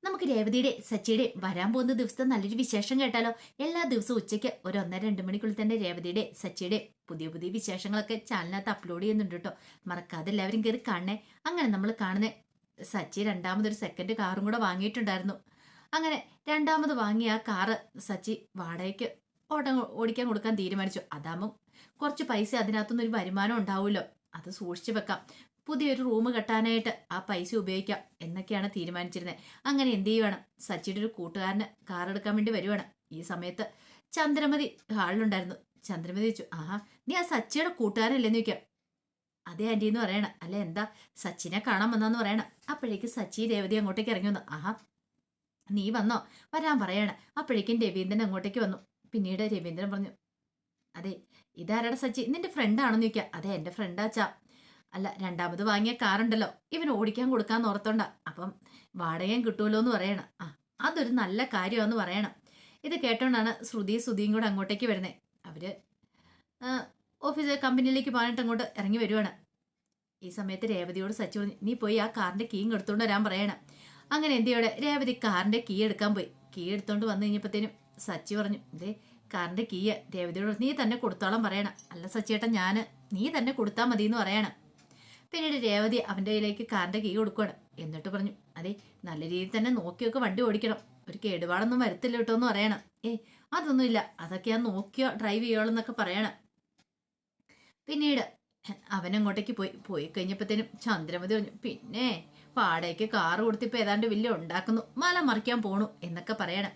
നമുക്ക് രേവതിയുടെ സച്ചിയുടെ വരാൻ പോകുന്ന ദിവസത്തെ നല്ലൊരു വിശേഷം കേട്ടാലോ. എല്ലാ ദിവസവും ഉച്ചയ്ക്ക് ഒരു 1:30-2 മണിക്കുള്ളിൽ തന്നെ രേവതിയുടെ സച്ചിയുടെ പുതിയ പുതിയ വിശേഷങ്ങളൊക്കെ ചാനലിനകത്ത് അപ്ലോഡ് ചെയ്യുന്നുണ്ട് കേട്ടോ. മറക്കാതെ എല്ലാവരും കയറി കാണണേ. അങ്ങനെ നമ്മൾ കാണുന്ന സച്ചി രണ്ടാമതൊരു സെക്കൻഡ് കാറും കൂടെ വാങ്ങിയിട്ടുണ്ടായിരുന്നു. അങ്ങനെ രണ്ടാമത് വാങ്ങിയ ആ കാറ് സച്ചി വാടകയ്ക്ക് ഓടിക്കാൻ കൊടുക്കാൻ തീരുമാനിച്ചു. അതാകുമ്പോൾ കുറച്ച് പൈസ അതിനകത്തുനിന്ന് ഒരു വരുമാനം ഉണ്ടാവുമല്ലോ, അത് സൂക്ഷിച്ചു വെക്കാം, പുതിയൊരു റൂം കെട്ടാനായിട്ട് ആ പൈസ ഉപയോഗിക്കാം എന്നൊക്കെയാണ് തീരുമാനിച്ചിരുന്നത്. അങ്ങനെ എന്ത് ചെയ്യുവാണ്, സച്ചിയുടെ ഒരു കൂട്ടുകാരന് കാർ എടുക്കാൻ വേണ്ടി വരുവാണ്. ഈ സമയത്ത് ചന്ദ്രമതി ഹാളിലുണ്ടായിരുന്നു. ചന്ദ്രമതി ചോദിച്ചു, ആഹാ നീ ആ സച്ചിയുടെ കൂട്ടുകാരനല്ലേന്ന് ചോദിക്കാം. അതേ ആന്റി എന്ന് പറയണ. അല്ലെ എന്താ സച്ചിനെ കാണാൻ വന്നാന്ന് പറയണം. അപ്പോഴേക്ക് സച്ചി രേവതി അങ്ങോട്ടേക്ക് ഇറങ്ങി വന്നു. ആഹാ നീ വന്നോ, വരാൻ പറയണ. അപ്പോഴേക്കും രവീന്ദ്രൻ അങ്ങോട്ടേക്ക് വന്നു. പിന്നീട് രവീന്ദ്രൻ പറഞ്ഞു, അതെ ഇതാരുടെ സച്ചി, നിന്റെ ഫ്രണ്ടാണെന്ന് ചോദിക്കാം. അതെ എന്റെ ഫ്രണ്ടാച്ചാ. അല്ല രണ്ടാമത് വാങ്ങിയ കാറുണ്ടല്ലോ ഇവൻ ഓടിക്കാൻ കൊടുക്കാന്ന് ഓർത്തോണ്ട, അപ്പം വാടകയും കിട്ടുമല്ലോ എന്ന് പറയണം. ആ അതൊരു നല്ല കാര്യമാണെന്ന് പറയണം. ഇത് കേട്ടോണ്ടാണ് ശ്രുതിയും കൂടെ അങ്ങോട്ടേക്ക് വരുന്നത്. അവര് ഓഫീസ് കമ്പനിയിലേക്ക് പോകാനായിട്ട് അങ്ങോട്ട് ഇറങ്ങി വരുവാണ്. ഈ സമയത്ത് രേവതിയോട് സച്ചി പറഞ്ഞു, നീ പോയി ആ കാറിന്റെ കീ എടുത്തോണ്ട് വരാൻ പറയണം. അങ്ങനെ എന്തിയോടെ രേവതി കാറിന്റെ കീ എടുക്കാൻ പോയി. കീ എടുത്തോണ്ട് വന്നു കഴിഞ്ഞപ്പോഴത്തേനും സച്ചി പറഞ്ഞു, ഇതേ കാറിന്റെ കീ രേവതിയോട് നീ തന്നെ കൊടുത്തോളം പറയണം. അല്ല സച്ചിയേട്ടൻ നീ തന്നെ കൊടുത്താൽ മതി എന്ന് പറയണം. പിന്നീട് രേവതി അവന്റെ കയ്യിലേക്ക് കാറിന്റെ കീ കൊടുക്കുകയാണ്. എന്നിട്ട് പറഞ്ഞു, അതെ നല്ല രീതിയിൽ തന്നെ നോക്കിയൊക്കെ വണ്ടി ഓടിക്കണം, ഒരു കേടുപാടൊന്നും വരത്തില്ല കേട്ടോ എന്ന് പറയണം. അതൊന്നുമില്ല, അതൊക്കെ ഞാൻ നോക്കിയോ ഡ്രൈവ് ചെയ്യോളൂ എന്നൊക്കെ പറയണം. പിന്നീട് അവനങ്ങോട്ടേക്ക് പോയി കഴിഞ്ഞപ്പോഴത്തേനും ചന്ദ്രമതി പറഞ്ഞു, പിന്നെ വാടകയ്ക്ക് കാറ് കൊടുത്തിപ്പോ ഏതാണ്ട് വലിയ ഉണ്ടാക്കുന്നു, മല മറിക്കാൻ പോണു എന്നൊക്കെ പറയണം.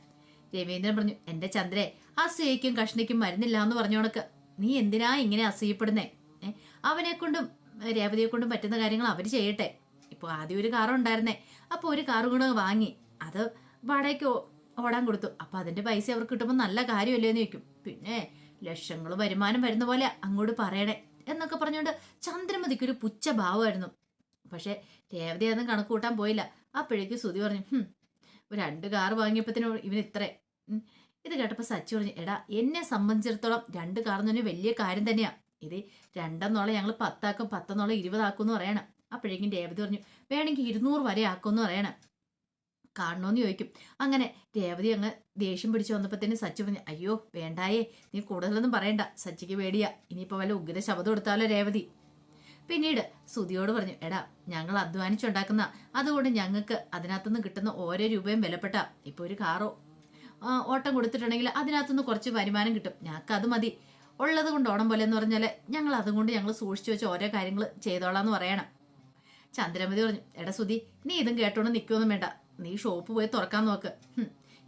രവീന്ദ്രൻ പറഞ്ഞു, എന്റെ ചന്ദ്രേ അസൂയയ്ക്കും കഷ്ണിക്കും മരുന്നില്ല എന്ന് പറഞ്ഞോണക്ക് നീ എന്തിനാ ഇങ്ങനെ അസൂയപ്പെടുന്നേ? അവനെ കൊണ്ടും രേവതിയെ കൊണ്ടും പറ്റുന്ന കാര്യങ്ങൾ അവർ ചെയ്യട്ടെ. ഇപ്പോൾ ആദ്യം ഒരു കാറുണ്ടായിരുന്നേ, അപ്പോൾ ഒരു കാറും കൂടെ വാങ്ങി, അത് വാടകയ്ക്ക് ഓടാൻ കൊടുത്തു. അപ്പൊ അതിന്റെ പൈസ അവർക്ക് കിട്ടുമ്പോൾ നല്ല കാര്യമല്ലേ എന്ന് ചോദിക്കും. പിന്നെ ലക്ഷങ്ങൾ വരുമാനം വരുന്ന പോലെ അങ്ങോട്ട് പറയണേ എന്നൊക്കെ പറഞ്ഞുകൊണ്ട് ചന്ദ്രമതിക്കൊരു പുച്ഛ ഭാവമായിരുന്നു. പക്ഷെ രേവതി അതൊന്നും കണക്ക് കൂട്ടാൻ പോയില്ല. അപ്പോഴേക്ക് ശ്രുതി പറഞ്ഞു, 2 കാറ് വാങ്ങിയപ്പോഴത്തേനും ഇവന് ഇത്രേ. ഇത് കേട്ടപ്പോ സച്ചി പറഞ്ഞു, എടാ എന്നെ സംബന്ധിച്ചിടത്തോളം 2 കാറെന്ന് പറഞ്ഞാൽ വലിയ കാര്യം തന്നെയാ. ഇത് 2 ഞങ്ങൾ 10 ആക്കും, 10 20 ആക്കും എന്ന് പറയണം. അപ്പോഴേക്കും രേവതി പറഞ്ഞു, വേണമെങ്കിൽ 200 വരെ ആക്കുമെന്ന് പറയണം. കാണണോന്ന് ചോദിക്കും. അങ്ങനെ രേവതി അങ്ങ് ദേഷ്യം പിടിച്ചു വന്നപ്പോഴത്തേന് സച്ചി പറഞ്ഞു, അയ്യോ വേണ്ടായേ, നീ കൂടുതലൊന്നും പറയണ്ട, സച്ചിക്ക് പേടിയാ, ഇനിയിപ്പോ വല്ല ഉഗ്ര ശബ്ദം എടുത്താലോ രേവതി. പിന്നീട് സുധിയോട് പറഞ്ഞു, എടാ ഞങ്ങൾ അധ്വാനിച്ചുണ്ടാക്കുന്ന, അതുകൊണ്ട് ഞങ്ങൾക്ക് അതിനകത്തുനിന്ന് കിട്ടുന്ന ഓരോ രൂപയും വിലപ്പെട്ട. ഇപ്പൊ ഒരു കാറോ ഓട്ടം കൊടുത്തിട്ടുണ്ടെങ്കിൽ അതിനകത്തുനിന്ന് കുറച്ച് വരുമാനം കിട്ടും, ഞങ്ങൾക്ക് അത് മതി, ഉള്ളത് കൊണ്ട് ഓണം പോലെ എന്ന് പറഞ്ഞാല് ഞങ്ങൾ അതുകൊണ്ട് ഞങ്ങൾ സൂക്ഷിച്ചു വെച്ച് ഓരോ കാര്യങ്ങൾ ചെയ്തോളാന്ന് പറയണം. ചന്ദ്രമതി പറഞ്ഞു, എടാ സുധി നീ ഇതും കേട്ടോണ്ട് നിൽക്കുമൊന്നും വേണ്ട, നീ ഷോപ്പ് പോയി തുറക്കാൻ നോക്ക്.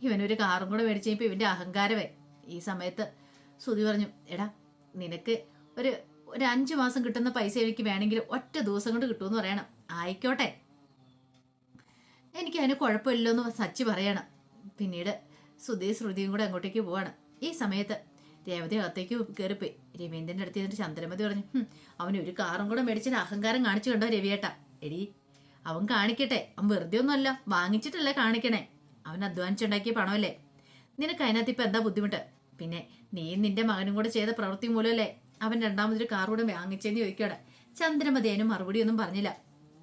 ഇവനൊരു കാറും കൂടെ മേടിച്ച് കഴിഞ്ഞപ്പോൾ ഇവന്റെ അഹങ്കാരമേ. ഈ സമയത്ത് സുധി പറഞ്ഞു, എടാ നിനക്ക് ഒരു 5 മാസം കിട്ടുന്ന പൈസ എനിക്ക് വേണമെങ്കിൽ ഒറ്റ ദിവസം കൊണ്ട് കിട്ടുമെന്ന് പറയണം. ആയിക്കോട്ടെ, എനിക്ക് അതിന് കുഴപ്പമില്ലോ എന്ന് സച്ചി പറയണം. പിന്നീട് ശ്രുതിയും കൂടെ അങ്ങോട്ടേക്ക് പോവാണ്. ഈ സമയത്ത് രേവതി അകത്തേക്ക് കയറിപ്പോയി. രവീന്ദ്രന്റെ അടുത്ത് ചെന്നിട്ട് ചന്ദ്രമതി പറഞ്ഞു, അവന് ഒരു കാറും കൂടെ മേടിച്ചിട്ട് അഹങ്കാരം കാണിച്ചു കണ്ടോ രവിയേട്ടാ. എടി അവൻ കാണിക്കട്ടെ, അവൻ വെറുതെ ഒന്നുമല്ല, വാങ്ങിച്ചിട്ടല്ലേ കാണിക്കണേ, അവൻ അധ്വാനിച്ചുണ്ടാക്കിയ പണമല്ലേ, നിനക്ക് അതിനകത്ത് ഇപ്പൊ എന്താ ബുദ്ധിമുട്ട്? പിന്നെ നീ നിന്റെ മകനും കൂടെ ചെയ്ത പ്രവൃത്തി മൂലമല്ലേ അവൻ രണ്ടാമതൊരു കാർ കൂടെ വാങ്ങിച്ചെന്ന് ചോദിക്കോടെ. ചന്ദ്രമതി അതിന് മറുപടി ഒന്നും പറഞ്ഞില്ല.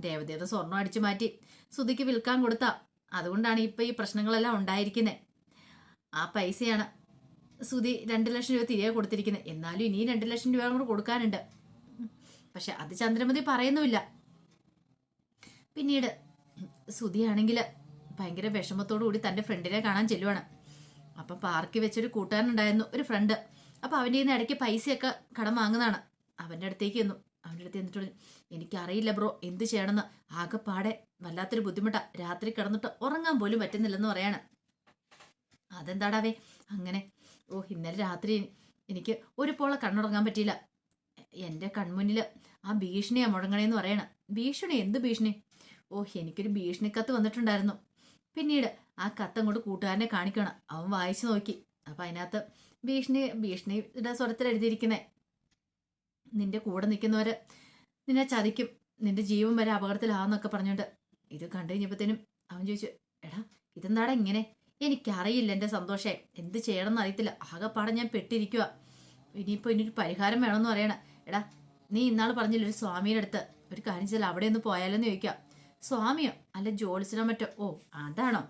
രേവതിയുടെ സ്വർണം അടിച്ചു മാറ്റി സുധിക്ക് വിൽക്കാൻ കൊടുത്താ, അതുകൊണ്ടാണ് ഇപ്പൊ ഈ പ്രശ്നങ്ങളെല്ലാം ഉണ്ടായിരിക്കുന്നത്. ആ പൈസയാണ് സുധി 2 ലക്ഷം രൂപ തിരികെ കൊടുത്തിരിക്കുന്നത്. എന്നാലും ഇനി 2 ലക്ഷം രൂപ കൂടെ കൊടുക്കാനുണ്ട്. പക്ഷെ അത് ചന്ദ്രമതി പറയുന്നുമില്ല. പിന്നീട് സുധിയാണെങ്കിൽ ഭയങ്കര വിഷമത്തോടു കൂടി തന്റെ ഫ്രണ്ടിനെ കാണാൻ ചെല്ലുവാണ്. അപ്പൊ പാർക്കിൽ വെച്ചൊരു കൂട്ടുകാരനുണ്ടായിരുന്നു, ഒരു ഫ്രണ്ട്. അപ്പൊ അവൻ്റെ നിന്ന് ഇടയ്ക്ക് പൈസയൊക്കെ കടം വാങ്ങുന്നതാണ്. അവന്റെ അടുത്തേക്ക് ചെന്നു. അവൻ്റെ അടുത്ത് എന്നിട്ട് പറഞ്ഞു, എനിക്കറിയില്ല ബ്രോ എന്ത് ചെയ്യണമെന്ന്, ആകെപ്പാടെ വല്ലാത്തൊരു ബുദ്ധിമുട്ടാ, രാത്രി കിടന്നിട്ട് ഉറങ്ങാൻ പോലും പറ്റുന്നില്ലെന്ന് പറയാണ്. അതെന്താടാവേ അങ്ങനെ? ഇന്നലെ രാത്രി എനിക്ക് ഒരു പോളെ കണ്ണുറങ്ങാൻ പറ്റിയില്ല, എൻ്റെ കൺമുന്നിൽ ആ ഭീഷണിയാ മുഴങ്ങണേന്ന് പറയണം. ഭീഷണി? എന്ത് ഭീഷണി? എനിക്കൊരു ഭീഷണിക്കത്ത് വന്നിട്ടുണ്ടായിരുന്നു. പിന്നീട് ആ കത്ത് അങ്ങോട്ട് കൂട്ടുകാരനെ കാണിക്കണം. അവൻ വായിച്ചു നോക്കി. അപ്പൊ അതിനകത്ത് ഭീഷണിയുടെ സ്വരത്തിൽ എഴുതിയിരിക്കുന്നേ, നിന്റെ കൂടെ നിൽക്കുന്നവര് നിന്നെ ചതിക്കും, നിന്റെ ജീവൻ വരെ അപകടത്തിലാന്നൊക്കെ പറഞ്ഞോണ്ട്. ഇത് കണ്ടു കഴിഞ്ഞപ്പോഴത്തേനും അവൻ ചോദിച്ചു, എടാ ഇതെന്താടാ ഇങ്ങനെ? എനിക്കറിയില്ല എൻ്റെ സന്തോഷേ, എന്ത് ചെയ്യണമെന്ന് അറിയത്തില്ല, ആകെപ്പാടെ ഞാൻ പെട്ടിരിക്കുക, ഇനിയൊരു പരിഹാരം വേണമെന്ന് പറയണം. എടാ നീ ഇന്നാൾ പറഞ്ഞില്ല ഒരു സ്വാമിയുടെ അടുത്ത് ഒരു കാര്യം ചെയ്താൽ അവിടെ ഒന്ന് പോയാലോന്ന് ചോദിക്കുക. സ്വാമിയോ? അല്ല ജോലിസിനോ മറ്റോ? അതാണോ?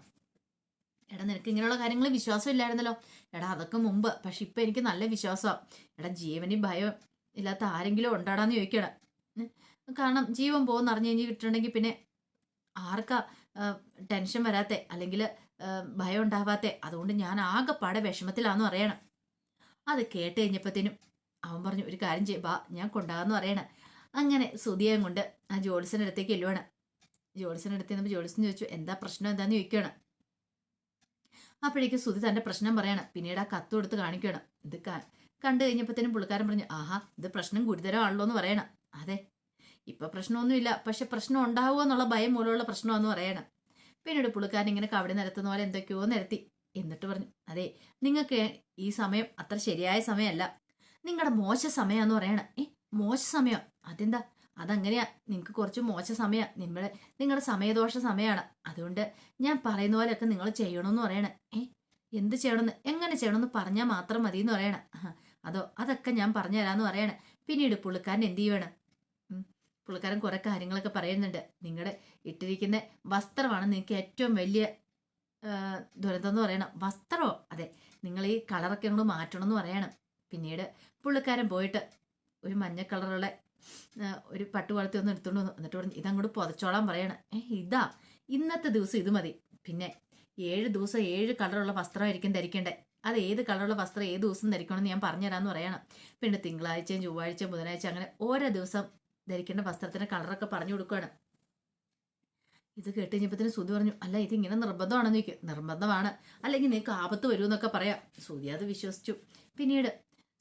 എടാ നിനക്ക് ഇങ്ങനെയുള്ള കാര്യങ്ങൾ വിശ്വാസം ഇല്ലായിരുന്നല്ലോ. എടാ അതൊക്കെ മുമ്പ്, പക്ഷെ ഇപ്പൊ എനിക്ക് നല്ല വിശ്വാസമാണ്. എടാ ജീവന് ഭയം ഇല്ലാത്ത ആരെങ്കിലും ഉണ്ടാടാന്ന് ചോദിക്കണം. കാരണം ജീവൻ പോകുന്ന അറിഞ്ഞു കഴിഞ്ഞിട്ടുണ്ടെങ്കിൽ പിന്നെ ആർക്കാ ടെൻഷൻ വരാത്തെ, അല്ലെങ്കിൽ ഭയം ഉണ്ടാവാത്തെ? അതുകൊണ്ട് ഞാൻ ആകെപ്പാടെ വിഷമത്തിലാന്ന് പറയണം. അത് കേട്ട് കഴിഞ്ഞപ്പോഴത്തേനും അവൻ പറഞ്ഞു, ഒരു കാര്യം ചെയ്യ, ബാ ഞാൻ കൊണ്ടാകാന്ന് പറയണം. അങ്ങനെ സുധിയേം കൊണ്ട് ആ ജോത്സ്യൻ്റെ അടുത്തേക്ക് ചെല്ലുവാണ്. ജോത്സ്യൻ്റെ അടുത്ത് ചെന്നപ്പോൾ ജോത്സ്യൻ ചോദിച്ചു, എന്താ പ്രശ്നം എന്താന്ന് ചോദിക്കുകയാണ്. അപ്പോഴേക്കും സുധി തന്റെ പ്രശ്നം പറയണം. പിന്നീട് ആ കത്ത് കൊടുത്ത് കാണിക്കണം. ഇത് കണ്ടു കഴിഞ്ഞപ്പോഴത്തേനും പുള്ളിക്കാരൻ പറഞ്ഞു, ആഹാ ഇത് പ്രശ്നം ഗുരുതരമാണല്ലോ എന്ന് പറയണം. അതെ ഇപ്പൊ പ്രശ്നമൊന്നുമില്ല, പക്ഷെ പ്രശ്നം ഉണ്ടാവുക എന്നുള്ള ഭയം മൂലമുള്ള പ്രശ്നമാണെന്ന് പറയണം. പിന്നീട് പുള്ളിക്കാരൻ ഇങ്ങനെ കവടി നിരത്തുന്ന പോലെ എന്തൊക്കെയോ നിരത്തി. എന്നിട്ട് പറഞ്ഞു, അതെ നിങ്ങൾക്ക് ഈ സമയം അത്ര ശരിയായ സമയമല്ല, നിങ്ങളുടെ മോശ സമയമാന്ന് പറയണം. മോശ സമയം? അതെന്താ? അതങ്ങനെയാ, നിങ്ങൾക്ക് കുറച്ച് മോശ സമയം, നിങ്ങളുടെ സമയദോഷ സമയമാണ്. അതുകൊണ്ട് ഞാൻ പറയുന്ന പോലെയൊക്കെ നിങ്ങൾ ചെയ്യണമെന്ന് പറയണേ. എന്ത് ചെയ്യണമെന്ന്, എങ്ങനെ ചെയ്യണമെന്ന് പറഞ്ഞാൽ മാത്രം മതി എന്ന് പറയണം. അതോ അതൊക്കെ ഞാൻ പറഞ്ഞു തരാമെന്ന് പറയണേ. പിന്നീട് പുള്ളിക്കാരൻ എന്ത് ചെയ്യണം, പുള്ളിക്കാരൻ കുറെ കാര്യങ്ങളൊക്കെ പറയുന്നുണ്ട്. നിങ്ങളുടെ ഇട്ടിരിക്കുന്ന വസ്ത്രമാണ് നിങ്ങൾക്ക് ഏറ്റവും വലിയ ദുരന്തം എന്ന് പറയണം. വസ്ത്രമോ? അതെ, നിങ്ങൾ ഈ കളറൊക്കെ അങ്ങോട്ട് മാറ്റണം എന്ന് പറയണം. പിന്നീട് പുള്ളിക്കാരൻ പോയിട്ട് ഒരു മഞ്ഞ കളറുള്ള ഒരു പട്ടുപോലത്തെ ഒന്ന് എടുത്തോണ്ട് വന്നു. എന്നിട്ട് പറഞ്ഞു, ഇതങ്ങോട്ട് പുതച്ചോളാൻ പറയണം. ഇതാ ഇന്നത്തെ ദിവസം ഇത് മതി. പിന്നെ 7 ദിവസം 7 കളറുള്ള വസ്ത്രമായിരിക്കും ധരിക്കേണ്ടേ. അത് ഏത് കളറുള്ള വസ്ത്രം ഏത് ദിവസം ധരിക്കണമെന്ന് ഞാൻ പറഞ്ഞുതരാമെന്ന് പറയണം. പിന്നെ തിങ്കളാഴ്ചയും ചൊവ്വാഴ്ചയും ബുധനാഴ്ച അങ്ങനെ ഓരോ ദിവസം ധരിക്കേണ്ട വസ്ത്രത്തിന്റെ കളറൊക്കെ പറഞ്ഞു കൊടുക്കുകയാണ്. ഇത് കേട്ട് കഴിഞ്ഞപ്പത്തിന് സുധി പറഞ്ഞു, അല്ല ഇത് ഇങ്ങനെ നിർബന്ധമാണെന്ന് ചോദിക്കും. നിർബന്ധമാണ്, അല്ലെങ്കിൽ നിങ്ങൾക്ക് ആപത്ത് വരുമെന്നൊക്കെ പറയാം. സുധി അത് വിശ്വസിച്ചു. പിന്നീട്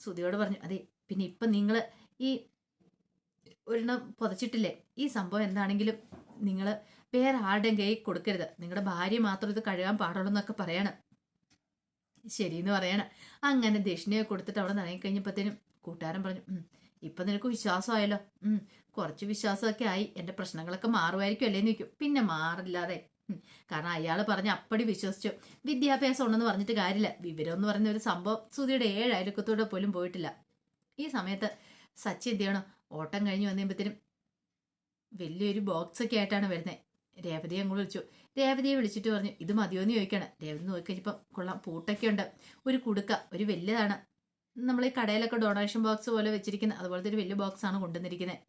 സുധിയോട് പറഞ്ഞു, അതെ പിന്നെ ഇപ്പം നിങ്ങൾ ഈ ഒരെണ്ണം പുതച്ചിട്ടില്ലേ, ഈ സംഭവം എന്താണെങ്കിലും നിങ്ങൾ വേറെ ആരുടെയും കൈ കൊടുക്കരുത്, നിങ്ങളുടെ ഭാര്യ മാത്രം ഇത് കഴുകാൻ പാടുള്ളൂ എന്നൊക്കെ പറയണം. ശരിയെന്ന് പറയണം. അങ്ങനെ ദക്ഷിണയൊക്കെ കൊടുത്തിട്ട് അവിടെ നിറങ്ങിക്കഴിഞ്ഞപ്പോഴത്തേനും കൂട്ടുകാരൻ പറഞ്ഞു, ഇപ്പൊ നിനക്ക് വിശ്വാസമായല്ലോ. കുറച്ച് വിശ്വാസമൊക്കെ ആയി, എന്റെ പ്രശ്നങ്ങളൊക്കെ മാറുമായിരിക്കും അല്ലേന്ന് ചോദിക്കും. പിന്നെ മാറില്ലാതെ, കാരണം അയാൾ പറഞ്ഞ് അപ്പടി വിശ്വസിച്ചു. വിദ്യാഭ്യാസം ഉണ്ടെന്ന് പറഞ്ഞിട്ട് കാര്യമില്ല, വിവരം എന്ന് പറയുന്ന ഒരു സംഭവം സുധിയുടെ 7 അയൽക്കത്തൂടെ പോലും പോയിട്ടില്ല. ഈ സമയത്ത് സച്ചി എന്ത് ചെയ്യണം, ഓട്ടം കഴിഞ്ഞ് വന്നുമ്പോഴത്തേനും വലിയൊരു ബോക്സ് ഒക്കെ ആയിട്ടാണ് വരുന്നത്. രേവതിയെ അങ്ങോട്ട് വിളിച്ചു. രേവതിയെ വിളിച്ചിട്ട് പറഞ്ഞു, ഇത് മതിയോന്ന് ചോദിക്കണം. രേവതി നോക്കിക്കഴിഞ്ഞപ്പം കൊള്ളാം, പൂട്ടൊക്കെ ഉണ്ട്, ഒരു കുടുക്ക, ഒരു വലിയതാണ്, നമ്മൾ ഈ കടയിലൊക്കെ ഡൊണേഷൻ ബോക്സ് പോലെ വെച്ചിരിക്കുന്ന അതുപോലത്തെ ഒരു വലിയ ബോക്സ് ആണ് കൊണ്ടുവന്നിരിക്കുന്നത്.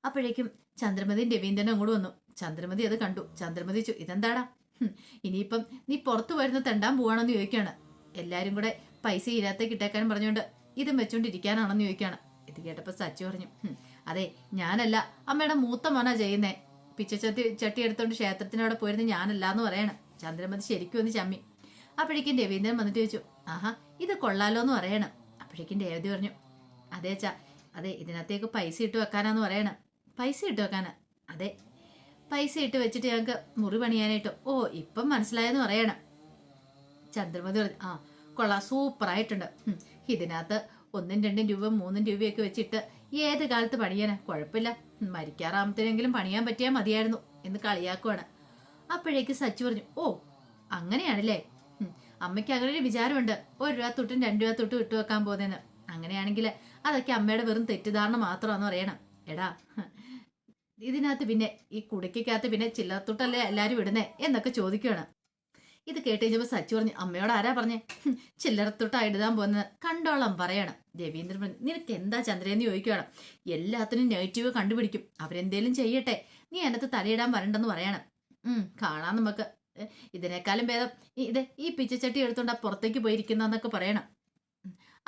അപ്പോഴേക്കും ചന്ദ്രമതിയും രവീന്ദ്രനും അങ്ങോട്ട് വന്നു. ചന്ദ്രമതി അത് കണ്ടു. ചന്ദ്രമതി ചോദിച്ചു, ഇതെന്താടാ? ഇനിയിപ്പം നീ പുറത്തു വരുന്ന തെണ്ടാൻ പോവാണെന്ന് ചോദിക്കുകയാണ്. എല്ലാരും കൂടെ പൈസ ഇതിനകത്തേക്ക് ഇട്ടേക്കാനും പറഞ്ഞുകൊണ്ട് ഇതും വെച്ചോണ്ടിരിക്കാനാണെന്ന് ചോദിക്കുകയാണ്. ഇത് കേട്ടപ്പോൾ സച്ചി പറഞ്ഞു, അതെ ഞാനല്ല, അമ്മയുടെ മൂത്ത മോനാ ചെയ്യുന്നേ. ചട്ടി എടുത്തോണ്ട് ക്ഷേത്രത്തിനവിടെ പോയിരുന്ന ഞാനല്ല എന്ന് പറയണം. ചന്ദ്രമതി ശരിക്കും ഒന്ന് ചമ്മി. അപ്പോഴേക്കും രവീന്ദ്രൻ വന്നിട്ട് ചോദിച്ചു, ആഹാ ഇത് കൊള്ളാലോ എന്ന് പറയണം. അപ്പോഴേക്കും രേവതി പറഞ്ഞു, അതെ അതെ ഇതിനകത്തേക്ക് പൈസ ഇട്ട് വെക്കാനാന്ന് പറയണം. പൈസ ഇട്ട് വെക്കാനാ? അതെ, പൈസ ഇട്ട് വെച്ചിട്ട് ഞങ്ങൾക്ക് മുറി പണിയാനായിട്ട്. ഓ ഇപ്പം മനസ്സിലായെന്ന് പറയണം. ചന്ദ്രമതി പറഞ്ഞു, ആ കൊള്ളാം, സൂപ്പറായിട്ടുണ്ട്. ഇതിനകത്ത് 1, 2 രൂപ 3 രൂപയൊക്കെ വെച്ചിട്ട് ഏത് കാലത്ത് പണിയാനാ? കുഴപ്പമില്ല, മരിക്കാറാമത്തിനെങ്കിലും പണിയാൻ പറ്റിയാൽ മതിയായിരുന്നു എന്ന് കളിയാക്കുവാണ്. അപ്പോഴേക്ക് സച്ചി പറഞ്ഞു, ഓ അങ്ങനെയാണല്ലേ, അമ്മയ്ക്ക് അങ്ങനെ ഒരു വിചാരമുണ്ട്, 1 രൂപ തൊട്ടും 2 രൂപ തൊട്ടും ഇട്ട് വെക്കാൻ പോകുന്നതെന്ന്. അങ്ങനെയാണെങ്കിൽ അതൊക്കെ അമ്മയുടെ വെറും തെറ്റിദ്ധാരണ മാത്രമാണെന്ന് പറയണം. എടാ ഇതിനകത്ത് പിന്നെ ഈ കുടയ്ക്കകത്ത് പിന്നെ ചില്ലറത്തൊട്ടല്ലേ എല്ലാരും ഇടുന്നേ എന്നൊക്കെ ചോദിക്കുകയാണ്. ഇത് കേട്ട് കഴിഞ്ഞപ്പോൾ സച്ചു പറഞ്ഞു, അമ്മയോട് ആരാ പറഞ്ഞേ ചില്ലറത്തൊട്ടാ ഇടുതാൻ പോകുന്നത്? കണ്ടോളം പറയണം. രവീന്ദ്രൻ പറഞ്ഞു, നിനക്ക് എന്താ ചന്ദ്രയെന്ന് ചോദിക്കുകയാണ്. എല്ലാത്തിനും നെഗറ്റീവ് കണ്ടുപിടിക്കും, അവരെന്തേലും ചെയ്യട്ടെ, നീ അതിനകത്ത് തലയിടാൻ വരണ്ടെന്ന് പറയണം. കാണാം നമുക്ക്, ഇതിനേക്കാളും ഭേദം ഈ പിച്ചച്ചട്ടി എടുത്തോണ്ട് പുറത്തേക്ക് പോയിരിക്കുന്നതെന്നൊക്കെ പറയണം.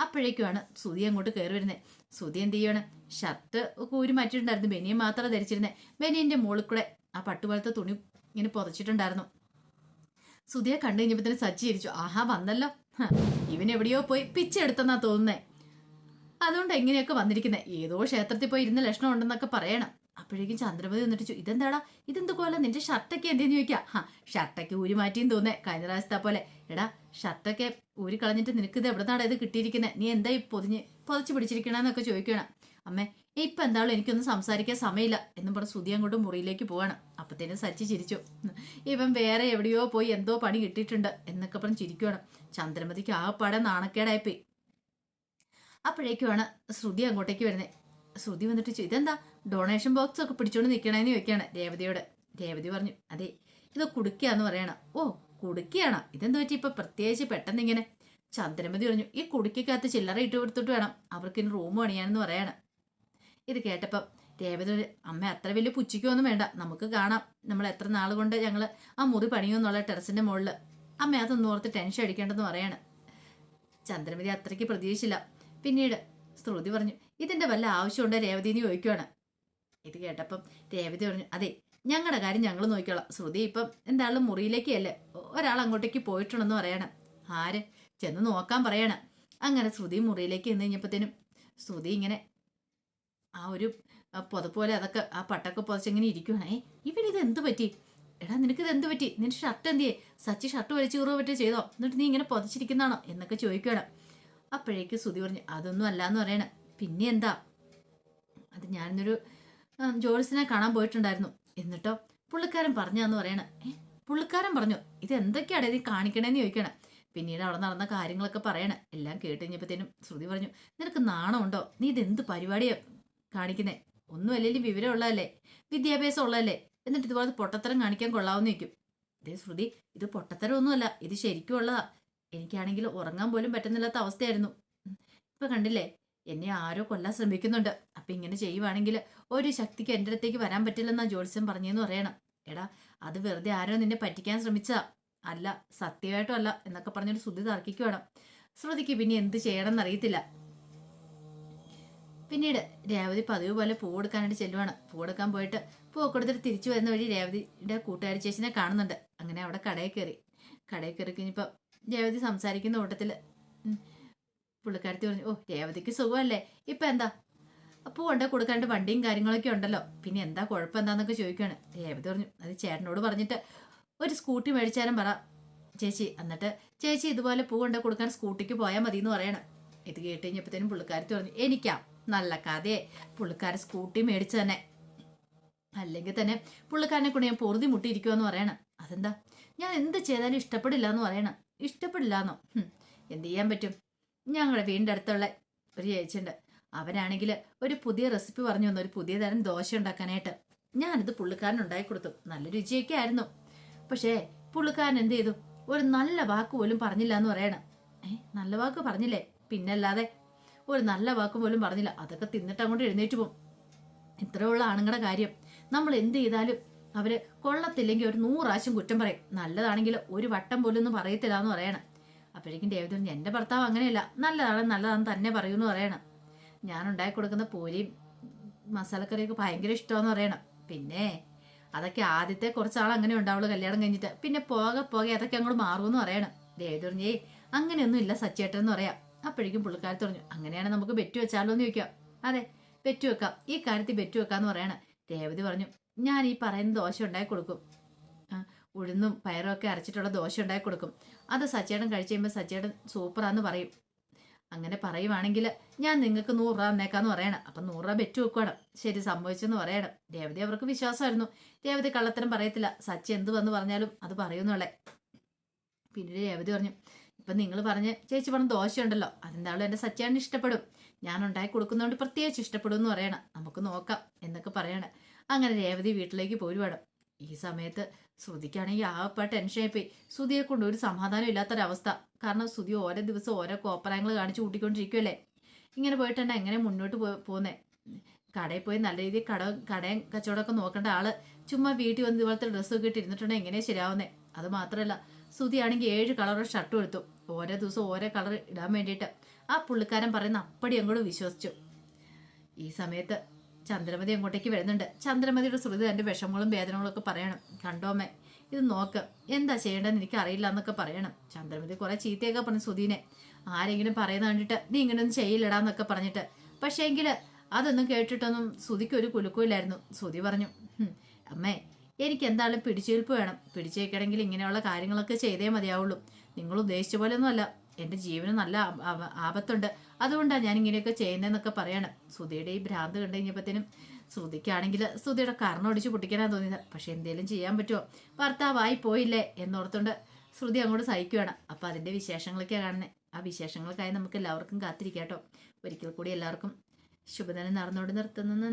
അപ്പോഴേക്കുമാണ് സുധി അങ്ങോട്ട് കയറി വരുന്നത്. സുധി എന്ത് ചെയ്യണം, ഷർട്ട് കൂരി മാറ്റിയിട്ടുണ്ടായിരുന്നു, ബനിയൻ മാത്രം ധരിച്ചിരുന്നത്. ബനിയന്റെ മുകളിൽ കൂടെ ആ പട്ടുപോലത്തെ തുണി ഇങ്ങനെ പുതച്ചിട്ടുണ്ടായിരുന്നു. സുധിയെ കണ്ടു കഴിഞ്ഞപ്പോൾ തന്നെ സച്ചി ചിരിച്ചു. ആഹാ വന്നല്ലോ, ഇവൻ എവിടെയോ പോയി പിച്ചെടുത്തെന്നാ തോന്നുന്നേ, അതുകൊണ്ട് എങ്ങനെയൊക്കെ വന്നിരിക്കുന്നത്, ഏതോ ക്ഷേത്രത്തിൽ പോയി ഇരുന്ന ലക്ഷണം ഉണ്ടെന്നൊക്കെ പറയണം. അപ്പോഴേക്കും ചന്ദ്രമതി വന്നിട്ട് ഇതെന്താടാ, ഇതെന്തുപോലെ നിന്റെ ഷർട്ടൊക്കെ എന്തെന്ന് ചോദിക്കാം. ഷർട്ടൊക്കെ ഊരി മാറ്റിയും തോന്നേ, കഴിഞ്ഞ പ്രാവശ്യത്തെ പോലെ. എടാ ഷർട്ടൊക്കെ ഊരി കളഞ്ഞിട്ട് നിനക്ക് ഇത് എവിടെ നിന്നാണ് ഇത് കിട്ടിയിരിക്കുന്നത്, നീ എന്താ ഈ പൊതിച്ച് പിടിച്ചിരിക്കണെന്നൊക്കെ ചോദിക്കണം. അമ്മേ ഇപ്പൊ എന്തായാലും എനിക്കൊന്നും സംസാരിക്കാൻ സമയമില്ല എന്നും പറഞ്ഞ് സുധി അങ്ങോട്ട് മുറിയിലേക്ക് പോവാണ്. അപ്പത്തേനും സച്ചി ചിരിച്ചു. ഇവൻ വേറെ എവിടെയോ പോയി എന്തോ പണി കിട്ടിയിട്ടുണ്ട് എന്നൊക്കെ പറഞ്ഞ് ചിരിക്കുവാണ്. ചന്ദ്രമതിക്ക് ആകെപ്പാടെ നാണക്കേടായിപ്പോയി. അപ്പോഴേക്കുമാണ് ശ്രുതി അങ്ങോട്ടേക്ക് വരുന്നത്. ശ്രുതി വന്നിട്ട് ഇതെന്താ ഡൊണേഷൻ ബോക്സ് ഒക്കെ പിടിച്ചോണ്ട് നിൽക്കണേന്ന് ചോദിക്കുകയാണ് രേവതിയോട്. രേവതി പറഞ്ഞു, അതെ ഇത് കുടുക്കാന്ന് പറയണം. ഓ കുടുക്കിയാണോ? ഇതെന്ത് പറ്റി ഇപ്പൊ പ്രത്യേകിച്ച് പെട്ടെന്ന് ഇങ്ങനെ? ചന്ദ്രമതി പറഞ്ഞു, ഈ കുടുക്കിക്കകത്ത് ചില്ലറ ഇട്ട് കൊടുത്തിട്ട് വേണം അവർക്ക് ഇനി റൂം പണിയാനെന്ന് പറയാണ്. ഇത് കേട്ടപ്പം രേവതി അമ്മ അത്ര വലിയ പുച്ഛിക്കൊന്നും വേണ്ട, നമുക്ക് കാണാം നമ്മൾ എത്ര നാൾ കൊണ്ട് ഞങ്ങള് ആ മുറി പണിയുമെന്നുള്ള ടെറസിന്റെ മുകളില്. അമ്മ അതൊന്നും ഓർത്ത് ടെൻഷൻ അടിക്കേണ്ടെന്ന് പറയാണ്. ചന്ദ്രമതി അത്രയ്ക്ക് പ്രതീക്ഷിച്ചില്ല. പിന്നീട് ശ്രുതി പറഞ്ഞു, ഇതിന്റെ വല്ല ആവശ്യമുണ്ടോ രേവതി എന്ന് ചോദിക്കുവാണ്. ഇത് കേട്ടപ്പം രേവതി പറഞ്ഞു, അതെ ഞങ്ങളുടെ കാര്യം ഞങ്ങൾ നോക്കിക്കോളാം. ശ്രുതി ഇപ്പം എന്തായാലും മുറിയിലേക്കല്ലേ, ഒരാൾ അങ്ങോട്ടേക്ക് പോയിട്ടുണ്ടെന്ന് പറയണം. ആര്? ചെന്ന് നോക്കാൻ പറയണം. അങ്ങനെ ശ്രുതി മുറിയിലേക്ക് ചെന്ന് കഴിഞ്ഞപ്പോഴത്തേനും ശ്രുതി ഇങ്ങനെ ആ ഒരു പുതപ്പ് പോലെ അതൊക്കെ ആ പട്ടൊക്കെ പുതച്ചിങ്ങനെ ഇരിക്കുവാണേ. ഇവനിത് എന്ത് പറ്റി? എടാ നിനക്കിത് എന്ത് പറ്റി? നിന്റെ ഷർട്ട് എന്തിയേ? സച്ചി ഷർട്ട് വലിച്ചു കീറുക പറ്റേ ചെയ്തോ? എന്നിട്ട് നീ ഇങ്ങനെ പുതച്ചിരിക്കുന്നതാണോ എന്നൊക്കെ ചോദിക്കണം. അപ്പോഴേക്ക് ശ്രുതി പറഞ്ഞു, അതൊന്നും അല്ലാന്ന് പറയണം. പിന്നെ എന്താ? അത് ഞാനൊരു ജോൾസിനെ കാണാൻ പോയിട്ടുണ്ടായിരുന്നു. എന്നിട്ടോ പുള്ളിക്കാരൻ പറഞ്ഞാന്ന് പറയണം. പുള്ളിക്കാരൻ പറഞ്ഞു? ഇത് എന്തൊക്കെയാണ് ഇത് കാണിക്കണേന്ന് ചോദിക്കണം. പിന്നീട് അവിടെ നടന്ന കാര്യങ്ങളൊക്കെ പറയണം. എല്ലാം കേട്ട് കഴിഞ്ഞപ്പോഴത്തേനും ശ്രുതി പറഞ്ഞു, നിനക്ക് നാണമുണ്ടോ? നീ ഇതെന്ത് പരിപാടിയാ കാണിക്കുന്നേ? ഒന്നും അല്ലെങ്കിലും വിവരമുള്ളതല്ലേ, വിദ്യാഭ്യാസം ഉള്ളതല്ലേ, എന്നിട്ട് ഇതുപോലെ പൊട്ടത്തരം കാണിക്കാൻ കൊള്ളാവുന്ന നിൽക്കും. ഇതേ ശ്രുതി, ഇത് പൊട്ടത്തരമൊന്നുമല്ല, ഇത് ശരിക്കും ഉള്ളതാ. എനിക്കാണെങ്കിൽ ഉറങ്ങാൻ പോലും പറ്റുന്നില്ലാത്ത അവസ്ഥയായിരുന്നു. ഇപ്പൊ കണ്ടില്ലേ, എന്നെ ആരോ കൊല്ലാൻ ശ്രമിക്കുന്നുണ്ട്. അപ്പൊ ഇങ്ങനെ ചെയ്യുവാണെങ്കിൽ ഒരു ശക്തിക്ക് എൻ്റെ അടുത്തേക്ക് വരാൻ പറ്റില്ലെന്നാ ജോത്സ്യം പറഞ്ഞെന്ന് പറയണം. എടാ അത് വെറുതെ ആരോ നിന്നെ പറ്റിക്കാൻ ശ്രമിച്ചാ, അല്ല സത്യമായിട്ടും അല്ല എന്നൊക്കെ പറഞ്ഞൊരു ശ്രുതി തർക്കിക്കുവാണ്. ശ്രുതിക്ക് പിന്നെ എന്ത് ചെയ്യണം എന്നറിയത്തില്ല. പിന്നീട് രേവതി പതിവ് പോലെ പൂ കൊടുക്കാനായിട്ട് ചെല്ലുവാണ്. പൂ കൊടുക്കാൻ പോയിട്ട് പൂ കൊടുത്തിട്ട് തിരിച്ചു വരുന്ന വഴി രേവതിയുടെ കൂട്ടുകാരി ചേച്ചിനെ കാണുന്നുണ്ട്. അങ്ങനെ അവിടെ കടയിൽ കയറി കഴിഞ്ഞപ്പോൾ രേവതി സംസാരിക്കുന്ന കൂട്ടത്തില് പുള്ളിക്കാരത്തി പറഞ്ഞു, ഓ രേവതിക്ക് സുഖമല്ലേ, ഇപ്പൊ എന്താ പൂ കൊണ്ടേ കൊടുക്കാണ്ട് വണ്ടിയും കാര്യങ്ങളൊക്കെ ഉണ്ടല്ലോ, പിന്നെ എന്താ കുഴപ്പം എന്താന്നൊക്കെ ചോദിക്കുകയാണ്. രേവതി പറഞ്ഞു, അത് ചേട്ടനോട് പറഞ്ഞിട്ട് ഒരു സ്കൂട്ടി മേടിച്ചാലും പറ ചേച്ചി, എന്നിട്ട് ചേച്ചി ഇതുപോലെ പൂ കൊണ്ടേ കൊടുക്കാൻ സ്കൂട്ടിക്ക് പോയാൽ മതി എന്ന് പറയണം. ഇത് കേട്ട് കഴിഞ്ഞപ്പോഴത്തേനും പുള്ളിക്കാരത്തി പറഞ്ഞു, എനിക്കാ നല്ല കഥയെ, പുള്ളിക്കാരൻ സ്കൂട്ടി മേടിച്ചു തന്നെ, അല്ലെങ്കിൽ തന്നെ പുള്ളിക്കാരനെ കൊണ്ട് ഞാൻ പൊറുതി മുട്ടിയിരിക്കുമെന്ന് പറയണം. അതെന്താ? ഞാൻ എന്ത് ചെയ്താലും ഇഷ്ടപ്പെടില്ല എന്ന് പറയണം. ഇഷ്ടപ്പെടില്ലാന്നോ? എന്ത് ചെയ്യാൻ പറ്റും? ഞങ്ങളുടെ വീടിൻ്റെ അടുത്തുള്ള ഒരു ചേച്ചിയുണ്ട്, അവനാണെങ്കിൽ ഒരു പുതിയ റെസിപ്പി പറഞ്ഞു തന്നു, ഒരു പുതിയ തരം ദോശ ഉണ്ടാക്കാനായിട്ട്. ഞാനിത് പുള്ളിക്കാരൻ ഉണ്ടാക്കി കൊടുത്തു, നല്ല രുചിയൊക്കെ ആയിരുന്നു. പക്ഷേ പുള്ളിക്കാരൻ എന്ത് ചെയ്തു? ഒരു നല്ല വാക്ക് പോലും പറഞ്ഞില്ല എന്ന് പറയണം. നല്ല വാക്ക് പറഞ്ഞില്ലേ? പിന്നല്ലാതെ ഒരു നല്ല വാക്ക് പോലും പറഞ്ഞില്ല. അതൊക്കെ തിന്നിട്ട് അങ്ങോട്ട് എഴുന്നേറ്റ് പോകും. ഇത്രയുള്ള ആണുങ്ങളുടെ കാര്യം, നമ്മൾ എന്ത് ചെയ്താലും അവര് കൊള്ളത്തില്ലെങ്കിൽ ഒരു 100 പ്രാവശ്യം കുറ്റം പറയും, നല്ലതാണെങ്കിൽ ഒരു വട്ടം പോലും ഒന്നും പറയത്തില്ല എന്ന് പറയണം. അപ്പോഴേക്കും ദേവദൂൻ, എൻ്റെ ഭർത്താവ് അങ്ങനെയല്ല, നല്ലതാണെന്ന് തന്നെ പറയൂന്ന് പറയണം. ഞാൻ ഉണ്ടാക്കി കൊടുക്കുന്ന പൂരിയും മസാലക്കറിയൊക്കെ ഭയങ്കര ഇഷ്ടമെന്ന് പറയണം. പിന്നെ അതൊക്കെ ആദ്യത്തെ കുറച്ചാൾ അങ്ങനെ ഉണ്ടാവുള്ളൂ കല്യാണം കഴിഞ്ഞിട്ട്, പിന്നെ പോകെ അതൊക്കെ അങ്ങോട്ട് മാറുമെന്ന് പറയണം. ദേവദൂൻ, അങ്ങനെയൊന്നും ഇല്ല സച്ചേട്ടൻ എന്ന് പറയാം. അപ്പോഴേക്കും പുള്ളിക്കാരത്ത് പറഞ്ഞു, അങ്ങനെയാണ് നമുക്ക് ബെറ്റ് വെച്ചാലോ എന്ന് ചോദിക്കാം. അതെ ബെറ്റ് വെക്കാം, ഈ കാര്യത്തിൽ ബെറ്റ് വെക്കാന്ന് പറയണം. രേവതി പറഞ്ഞു, ഞാൻ ഈ പറയുന്ന ദോശ ഉണ്ടാക്കി കൊടുക്കും, ഉഴുന്നും പയറും ഒക്കെ അരച്ചിട്ടുള്ള ദോശ ഉണ്ടാക്കി കൊടുക്കും. അത് സച്ചേട്ടൻ കഴിച്ച് കഴിയുമ്പോൾ സച്ചേട്ടൻ സൂപ്പറാന്ന് പറയും. അങ്ങനെ പറയുവാണെങ്കിൽ ഞാൻ നിങ്ങൾക്ക് 100 രൂപ തന്നേക്കാന്ന് പറയണം. അപ്പം 100 രൂപ ബെറ്റ് വെക്കുവാണ്. ശരി സംഭവിച്ചെന്ന് പറയണം. രേവതി അവർക്ക് വിശ്വാസമായിരുന്നു. രേവതി കള്ളത്തരം പറയത്തില്ല, സച്ചി എന്ത് വന്ന് പറഞ്ഞാലും അത് പറയുന്നുള്ളേ. പിന്നീട് രേവതി പറഞ്ഞു, ഇപ്പം നിങ്ങൾ പറഞ്ഞ് ചേച്ചി പറഞ്ഞ ദോശ ഉണ്ടല്ലോ, അതെന്തായാലും എൻ്റെ സച്ചേട്ടന് ഇഷ്ടപ്പെടും, ഞാൻ ഉണ്ടാക്കി കൊടുക്കുന്നതുകൊണ്ട് പ്രത്യേകിച്ച് ഇഷ്ടപ്പെടും എന്ന് പറയണം. നമുക്ക് നോക്കാം എന്നൊക്കെ പറയണം. അങ്ങനെ രേവതി വീട്ടിലേക്ക് പോരുവാണ്. ഈ സമയത്ത് ശ്രുതിക്കാണെങ്കിൽ ആകെപ്പാട് ടെൻഷനായിപ്പോയി. ശ്രുതിയെ കൊണ്ട് ഒരു സമാധാനം ഇല്ലാത്തൊരവസ്ഥ. കാരണം ശ്രുതി ഓരോ ദിവസം ഓരോ കോപ്പറായങ്ങൾ കാണിച്ച് കൂട്ടിക്കൊണ്ടിരിക്കുമല്ലേ. ഇങ്ങനെ പോയിട്ട് തന്നെ എങ്ങനെ മുന്നോട്ട് പോകുന്നേ? കടയിൽ പോയി നല്ല രീതിയിൽ കടയും കച്ചവടമൊക്കെ നോക്കേണ്ട ആള് ചുമ്മാ വീട്ടിൽ വന്ന് ഇതുപോലത്തെ ഡ്രസ്സൊക്കെ ഇട്ട് ഇരുന്നിട്ടുണ്ടെങ്കിൽ എങ്ങനെയാ ശരിയാവുന്നേ? അത് മാത്രമല്ല ശ്രുതി ആണെങ്കിൽ 7 കളർ ഷർട്ടും എടുത്തു, ഓരോ ദിവസവും ഓരോ കളർ ഇടാൻ വേണ്ടിയിട്ട്. ആ പുള്ളിക്കാരൻ പറയുന്ന അപ്പടി അങ്ങോട്ട് വിശ്വസിച്ചു. ഈ സമയത്ത് ചന്ദ്രമതി അങ്ങോട്ടേക്ക് വരുന്നുണ്ട്. ചന്ദ്രമതിയുടെ ശ്രുതി തൻ്റെ വിഷമങ്ങളും വേദനകളും ഒക്കെ പറയണം. കണ്ടോമ്മേ ഇത് നോക്ക്, എന്താ ചെയ്യേണ്ടതെന്ന് എനിക്ക് അറിയില്ല എന്നൊക്കെ പറയണം. ചന്ദ്രമതി കുറെ ചീത്തയൊക്കെ പറഞ്ഞു ശ്രുതിനെ. ആരെങ്കിലും പറയുന്ന കണ്ടിട്ട് നീ ഇങ്ങനെയൊന്നും ചെയ്യില്ലടാന്നൊക്കെ പറഞ്ഞിട്ട്. പക്ഷേ എങ്കിൽ അതൊന്നും കേട്ടിട്ടൊന്നും ശ്രുതിക്ക് ഒരു കുലുക്കമില്ലായിരുന്നു. ശ്രുതി പറഞ്ഞു, അമ്മേ എനിക്ക് എന്തായാലും പിടിച്ചേൽപ്പ് വേണം, പിടിച്ചേക്കണമെങ്കിൽ ഇങ്ങനെയുള്ള കാര്യങ്ങളൊക്കെ ചെയ്തേ മതിയാവുള്ളൂ. നിങ്ങൾ ഉദ്ദേശിച്ച പോലെ ഒന്നും അല്ല, എൻ്റെ ജീവന് നല്ല ആപത്തുണ്ട്, അതുകൊണ്ടാണ് ഞാൻ ഇങ്ങനെയൊക്കെ ചെയ്യുന്നതെന്നൊക്കെ പറയണം. ശ്രുതിയുടെ ഈ ഭ്രാന്ത് കണ്ടു കഴിഞ്ഞപ്പോഴത്തേനും ശ്രുതിക്കാണെങ്കിൽ ശ്രുതിയുടെ കർണൊടിച്ച് പൊട്ടിക്കാനാണ് തോന്നിയത്. പക്ഷെ എന്തേലും ചെയ്യാൻ പറ്റുമോ? ഭർത്താവായി പോയില്ലേ എന്നോർത്തുകൊണ്ട് ശ്രുതി അങ്ങോട്ട് സഹിക്കുകയാണ്. അപ്പം അതിൻ്റെ വിശേഷങ്ങളൊക്കെയാണ് കാണുന്നത്. ആ വിശേഷങ്ങൾക്കായി നമുക്ക് എല്ലാവർക്കും കാത്തിരിക്കാം കേട്ടോ. ഒരിക്കൽ കൂടി എല്ലാവർക്കും ശുഭദിനം നടന്നോട് നിർത്തുന്നു.